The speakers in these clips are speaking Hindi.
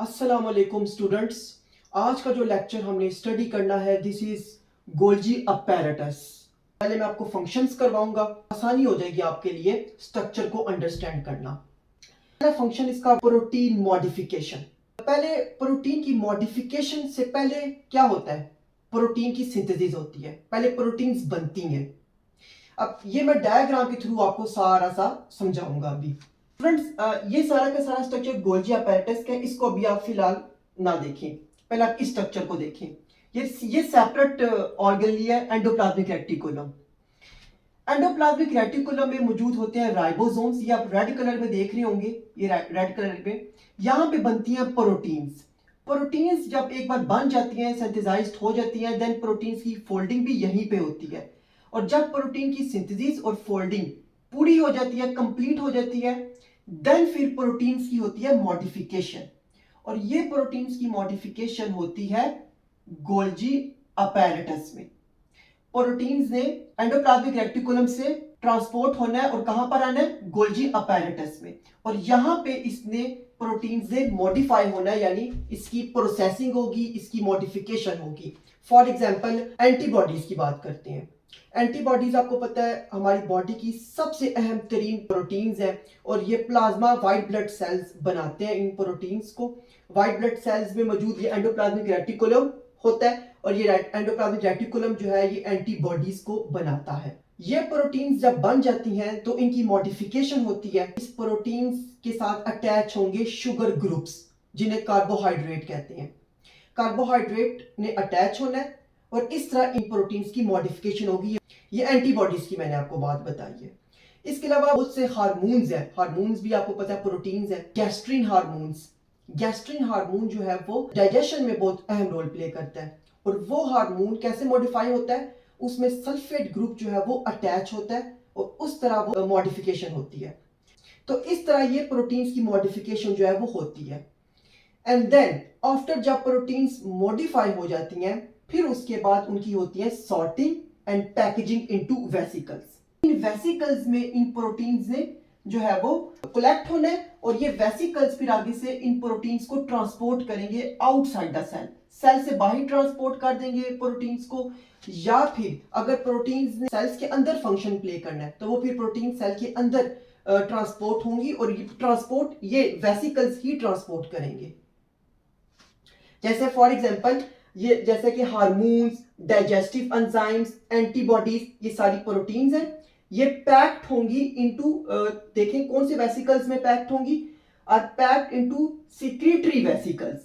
अस्सलाम वालेकुम स्टूडेंट्स। आज का जो लेक्चर हमने स्टडी करना है दिस इज गोल्जी अपैरेटस। पहले मैं आपको फंक्शंस करवाऊंगा, आसानी हो जाएगी आपके लिए स्ट्रक्चर को अंडरस्टैंड करना। पहला फंक्शन इसका प्रोटीन मॉडिफिकेशन। पहले प्रोटीन की मॉडिफिकेशन से पहले क्या होता है, प्रोटीन की सिंथेसिस होती है, पहले प्रोटीन्स बनती हैं। अब ये मैं डायग्राम के थ्रू आपको सारा सा समझाऊंगा अभी। फ्रेंड्स, ये सारा का सारा स्ट्रक्चर गोल्जी अपैरेटस का है, इसको अभी आप फिलहाल ना देखें, पहले आप इस स्ट्रक्चर को देखें। ये सेपरेट ऑर्गेनली है, एंडोप्लाज्मिक रेटिकुलम। एंडोप्लाज्मिक रेटिकुलम में मौजूद होते हैं राइबोसोम्स, ये आप रेड कलर में देख रहे होंगे, ये रेड कलर में यहाँ पे बनती हैं प्रोटीन्स। प्रोटीन्स जब एक बार बन जाती हैं, सिंथेसाइज्ड हो जाती हैं, देन प्रोटीन्स की फोल्डिंग भी यहीं पे होती है। और जब प्रोटीन की सिंथेसिस और फोल्डिंग पूरी हो जाती है, कंप्लीट हो जाती है, देन फिर प्रोटीन्स की होती है मॉडिफिकेशन। और ये प्रोटीन्स की मॉडिफिकेशन होती है गोल्जी अपैरेटस में। प्रोटीन्स ने एंडोप्लाज्मिक रेटिकुलम से ट्रांसपोर्ट होना है और कहां पर आना है, गोल्जी अपैरेटस में। और यहां पे इसने प्रोटीन से मॉडिफाई होना है, यानी इसकी प्रोसेसिंग होगी, इसकी मॉडिफिकेशन होगी। फॉर एग्जांपल एंटीबॉडीज की बात करते हैं। एंटीबॉडीज आपको पता है हमारी बॉडी की सबसे अहम तरीन प्रोटीन्स है, और ये प्लाज्मा व्हाइट ब्लड सेल्स बनाते हैं इन प्रोटीन्स को। व्हाइट ब्लड सेल्स में मौजूद ये एंडोप्लाज्मिक रेटिकुलम होता है, और ये एंडोप्लाज्मिक रेटिकुलम जो है ये एंटीबॉडीज को बनाता है। ये प्रोटीन्स जब बन जाती हैं तो इनकी मॉडिफिकेशन होती है। इस प्रोटीन्स के साथ अटैच होंगे शुगर ग्रुप्स, जिन्हें कार्बोहाइड्रेट कहते हैं। कार्बोहाइड्रेट ने अटैच होना है और इस तरह इन प्रोटीन्स की मॉडिफिकेशन होगी। ये एंटीबॉडीज की मैंने आपको बात बताई है। इसके अलावा बहुत से हार्मोन्स हैं, हार्मोन्स भी आपको पता है प्रोटीन्स हैं। गैस्ट्रिन हार्मोन्स, गैस्ट्रिन हार्मोन जो है वो डाइजेशन में बहुत अहम रोल प्ले करता है। और वो हार्मोन कैसे मॉडिफाई होता है, उसमें सल्फेट ग्रुप जो है वो अटैच होता है और उस तरह वो मॉडिफिकेशन होती है। तो इस तरह ये प्रोटीन्स की मॉडिफिकेशन जो है वो होती है। एंड देन आफ्टर जब प्रोटीन्स मॉडिफाई हो जाती हैं, फिर उसके बाद उनकी होती है sorting and packaging into vesicles. In vesicles में इन प्रोटीन्स ने जो है वो कलेक्ट होने, और ये वेसिकल्स फिर आगे से इन प्रोटीन्स को ट्रांसपोर्ट करेंगे आउटसाइड द सेल। सेल से बाहर ट्रांसपोर्ट कर देंगे प्रोटीन्स को, या फिर अगर प्रोटीन्स ने सेल्स के अंदर फंक्शन प्ले करना है तो वो फिर प्रोटीन सेल के अंदर ट्रांसपोर्ट होंगी, और ये ट्रांसपोर्ट ये वेसिकल्स ही ट्रांसपोर्ट करेंगे। जैसे फॉर एग्जांपल ये जैसे कि हार्मोन्स, डाइजेस्टिव एंजाइम्स, एंटीबॉडीज, ये सारी प्रोटीन्स हैं। ये पैक्ड होंगी इनटू, देखें कौन से वेसिकल्स में पैक्ड होंगी, are packed into secretory vesicles.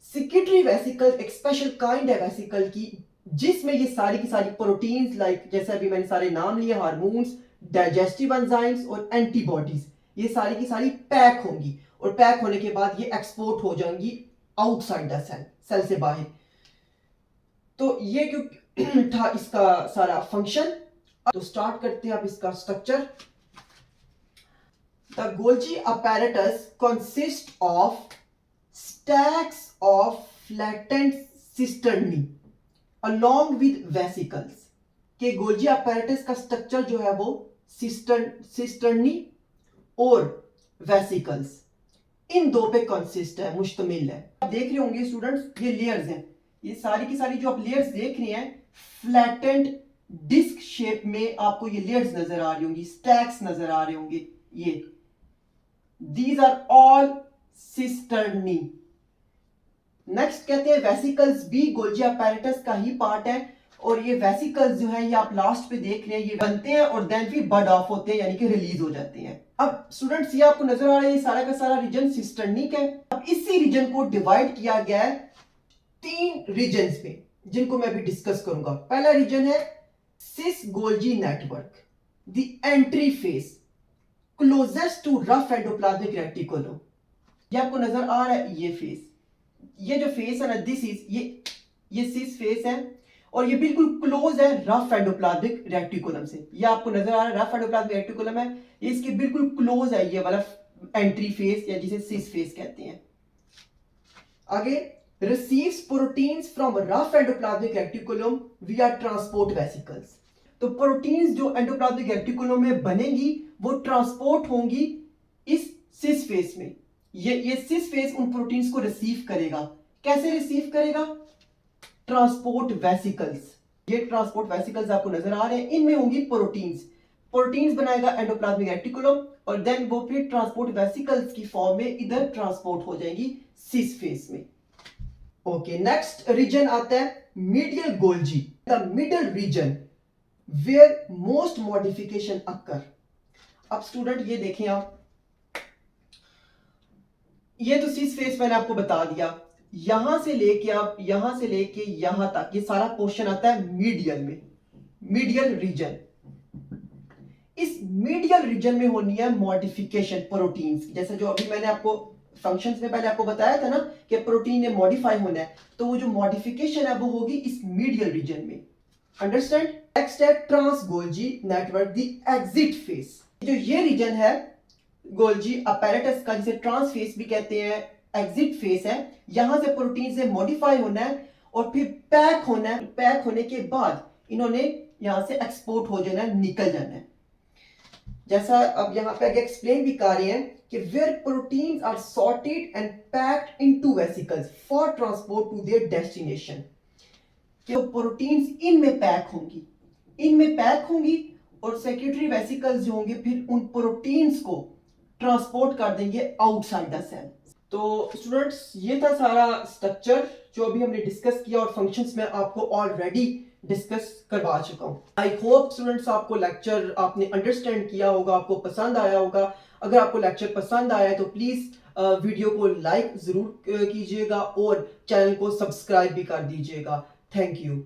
Secretory vesicle एक स्पेशल काइंड है वेसिकल की, जिसमें ये सारी की सारी प्रोटीन्स, लाइक जैसे अभी मैंने सारे नाम लिए, हार्मोन्स, डाइजेस्टिव एंजाइम्स और एंटीबॉडीज, ये सारी की सारी पैक होंगी। और पैक होने के बाद ये एक्सपोर्ट हो जाएंगी आउटसाइड द सेल, सेल से बाहर। तो ये क्यों था इसका सारा फंक्शन। तो स्टार्ट करते हैं अब इसका structure. The Golgi apparatus consists of stacks of flattened cisternae along with vesicles। के गोल्जी apparatus का स्ट्रक्चर जो है वो सिस्टर्नी और वेसिकल्स, इन दो पे कंसिस्ट है, मुश्तमिल है। आप देख रहे होंगे स्टूडेंट्स, ये लेयर्स हैं, ये सारी की सारी जो आप लेयर्स देख रहे हैं फ्लैटेंड डिस्क शेप में आपको ये लेयर्स नजर आ रही होंगी, स्टैक्स नजर आ रहे होंगे। ये these are all cisternae. Next कहते हैं वेसिकल्स भी गोल्जी apparatus का ही पार्ट है, और ये वेसिकल्स जो है ये आप लास्ट पे देख रहे हैं, ये बनते हैं और देन फिर बर्ड ऑफ होते हैं, यानी कि रिलीज हो जाते हैं। अब स्टूडेंट्स ये आपको नजर आ रहा है, ये सारा का सारा रीजन सिस्टर्निक है। अब इसी रीजन को डिवाइड किया गया है 3 रीजन्स में, जिनको मैं अभी डिस्कस करूंगा। पहला रीजन है cis Golgi network, the entry face closest to rough endoplasmic reticulum. ये आपको नजर आ रहा है, ये फेस, ये जो फेस है ना, दिस इज ये सिस फेस है, और ये बिल्कुल क्लोज है रफ एंडोप्लाज्मिक रेटिकुलम से। ये आपको नजर आ रहा है रफ एंडोप्लाज्मिक रेटिकुलम है, ये इसके बिल्कुल क्लोज है, ये वाला एंट्री फेस या जिसे सिस फेस कहते हैं। आगे receives proteins from rough endoplasmic reticulum via transport vesicles। तो प्रोटीन्स जो एंडोप्लाज्मिक रेटिकुलम में बनेगी वो ट्रांसपोर्ट होंगी इस सिस फेस में, ये सिस फेस उन प्रोटीन्स को रिसीव करेगा। कैसे रिसीव करेगा? Transport vesicles. ये ट्रांसपोर्ट वेसिकल्स आपको नजर आ रहे हैं, इनमें होंगी प्रोटीन्स। प्रोटीन्स बनाएगा एंडोप्लाज्मिक रेटिकुलम और देन वो फिर ट्रांसपोर्ट वेसिकल्स की फॉर्म में इधर ट्रांसपोर्ट हो जाएगी सिस फेस में। ओके, नेक्स्ट रीजन आता है medial Golgi, the middle region where most modification occur. अब स्टूडेंट ये देखें आप, ये तो सिस फेस मैंने आपको बता दिया, यहां से लेके आप यहां से लेके यहां तक ये सारा पोर्शन आता है मीडियल में, मीडियल रीजन। इस मीडियल रीजन में होनी है मॉडिफिकेशन प्रोटीन्स, जैसे जो अभी मैंने आपको फंक्शंस में पहले आपको बताया था ना कि प्रोटीन ने मॉडिफाई होना है, तो वो जो मॉडिफिकेशन है वो होगी इस मीडियल रीजन में। अंडरस्टैंड? नेक्स्ट है trans Golgi network the exit face. जो ये रीजन है गोल्जी अपैरेटस का, जिसे ट्रांस फेस भी कहते हैं, एग्जिट फेस है, यहां से प्रोटीन से मॉडिफाई होना है और फिर पैक होना है। पैक होने के बाद इन्होंने यहां से एक्सपोर्ट हो जाना है, निकल जाना है। जैसा अब यहां पे आगे एक्सप्लेन भी कर रहे हैं कि where proteins are sorted and packed into vesicles for transport to their destination. कि प्रोटीन्स इनमें पैक होंगी और सेक्रेटरी वेसिकल्स जो होंगे फिर उन प्रोटीन्स को ट्रांसपोर्ट कर देंगे आउटसाइड द सेल। तो स्टूडेंट्स ये था सारा स्ट्रक्चर जो अभी हमने डिस्कस किया और फंक्शंस में आपको ऑलरेडी डिस्कस करवा चुका हूं। आई होप स्टूडेंट्स आपको लेक्चर आपने अंडरस्टैंड किया होगा, आपको पसंद आया होगा। अगर आपको लेक्चर पसंद आया तो प्लीज वीडियो को लाइक जरूर कीजिएगा और चैनल को सब्सक्राइब भी कर दीजिएगा। Thank you.